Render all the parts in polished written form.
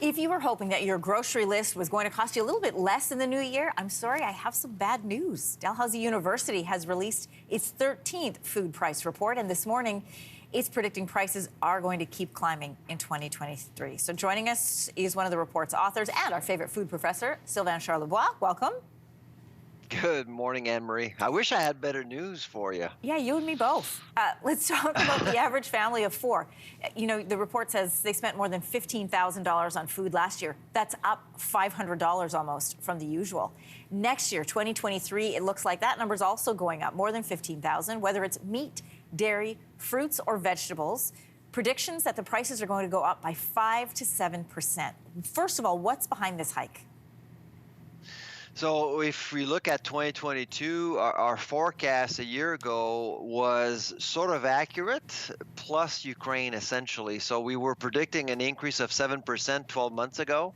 If you were hoping that your grocery list was going to cost you a little bit less in the new year, I'm sorry, I have some bad news. Dalhousie University has released its 13th food price report, and this morning it's predicting prices are going to keep climbing in 2023. So joining us is one of the report's authors and our favorite food professor, Sylvain Charlebois. Welcome. Good morning, Anne-Marie. I wish I had better news for you. Yeah, you and me both. Let's talk about the average family of four. You know, the report says they spent more than $15,000 on food last year. That's up $500 almost from the usual. Next year, 2023, it looks like that number's also going up, more than $15,000, whether it's meat, dairy, fruits, or vegetables. Predictions that the prices are going to go up by 5 to 7%. First of all, what's behind this hike? So if we look at 2022, our forecast a year ago was sort of accurate, plus Ukraine essentially. So we were predicting an increase of 7% 12 months ago.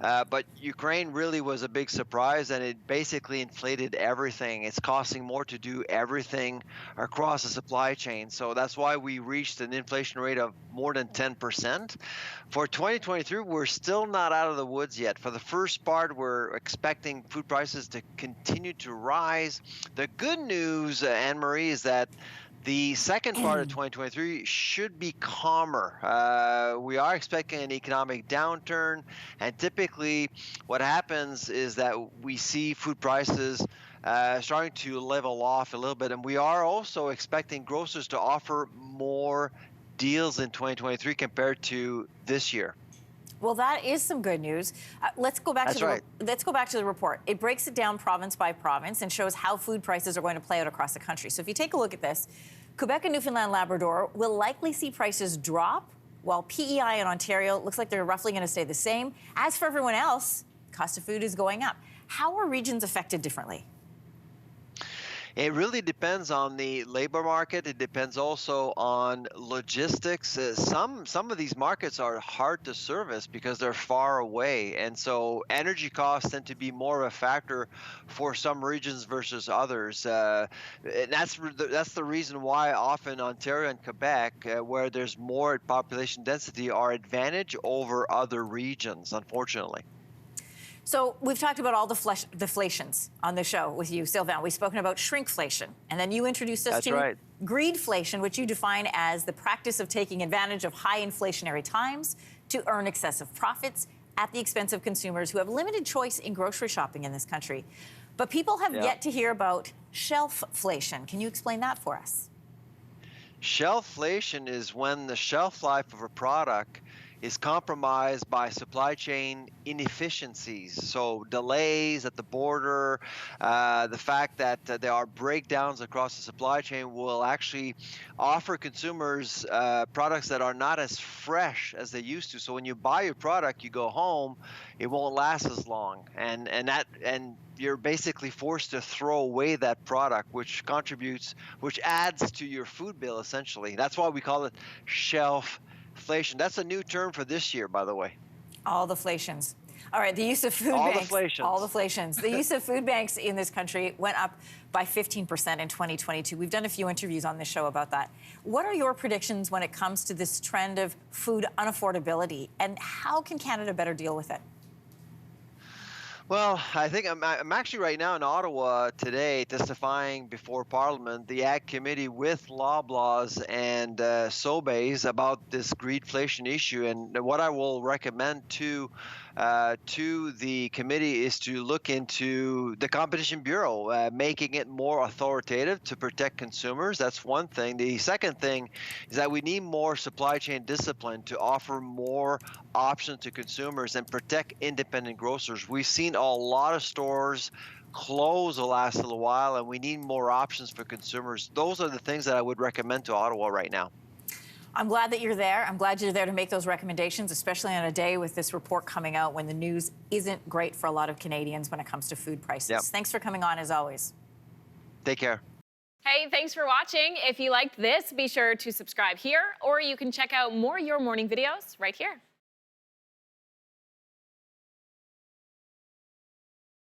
But Ukraine really was a big surprise, and it basically inflated everything. It's costing more to do everything across the supply chain. So that's why we reached an inflation rate of more than 10%. For 2023, we're still not out of the woods yet. For the first part, we're expecting food prices to continue to rise. The good news, Anne-Marie, is that the second part of 2023 should be calmer. We are expecting an economic downturn, and typically what happens is that we see food prices starting to level off a little bit, and we are also expecting grocers to offer more deals in 2023 compared to this year. Well, that is some good news. Let's go back to the report. It breaks it down province by province and shows how food prices are going to play out across the country. So if you take a look at this, Quebec and Newfoundland Labrador will likely see prices drop, while PEI and Ontario looks like they're roughly going to stay the same. As for everyone else, cost of food is going up. How are regions affected differently? It really depends on the labor market. It depends also on logistics. Some of these markets are hard to service because they're far away, and so energy costs tend to be more of a factor for some regions versus others. And that's the reason why often Ontario and Quebec, where there's more population density, are advantage over other regions, unfortunately. So we've talked about all the deflations on the show with you, Sylvain. We've spoken about shrinkflation, and then you introduced us to greedflation, which you define as the practice of taking advantage of high inflationary times to earn excessive profits at the expense of consumers who have limited choice in grocery shopping in this country. But people have yet to hear about shelfflation. Can you explain that for us? Shelfflation is when the shelf life of a product is compromised by supply chain inefficiencies. So delays at the border, the fact that there are breakdowns across the supply chain will actually offer consumers products that are not as fresh as they used to. So when you buy your product, you go home, it won't last as long, and you're basically forced to throw away that product, which adds to your food bill essentially. That's why we call it shelf inflation. That's a new term for this year, by the way. All the flations. All right, the use of food banks. All the inflations. The use of food banks in this country went up by 15% in 2022. We've done a few interviews on this show about that. What are your predictions when it comes to this trend of food unaffordability, and how can Canada better deal with it? Well, I think I'm actually right now in Ottawa today testifying before Parliament, the Ag Committee with Loblaws and Sobeys about this greedflation issue. And what I will recommend to the committee is to look into the Competition Bureau, making it more authoritative to protect consumers. That's one thing. The second thing is that we need more supply chain discipline to offer more options to consumers and protect independent grocers. We've seen a lot of stores close the last little while, and we need more options for consumers. Those are the things that I would recommend to Ottawa right now. I'm glad that you're there. I'm glad you're there to make those recommendations, especially on a day with this report coming out when the news isn't great for a lot of Canadians when it comes to food prices. Yep. Thanks for coming on, as always. Take care. Hey, thanks for watching. If you liked this, be sure to subscribe here, or you can check out more Your Morning videos right here.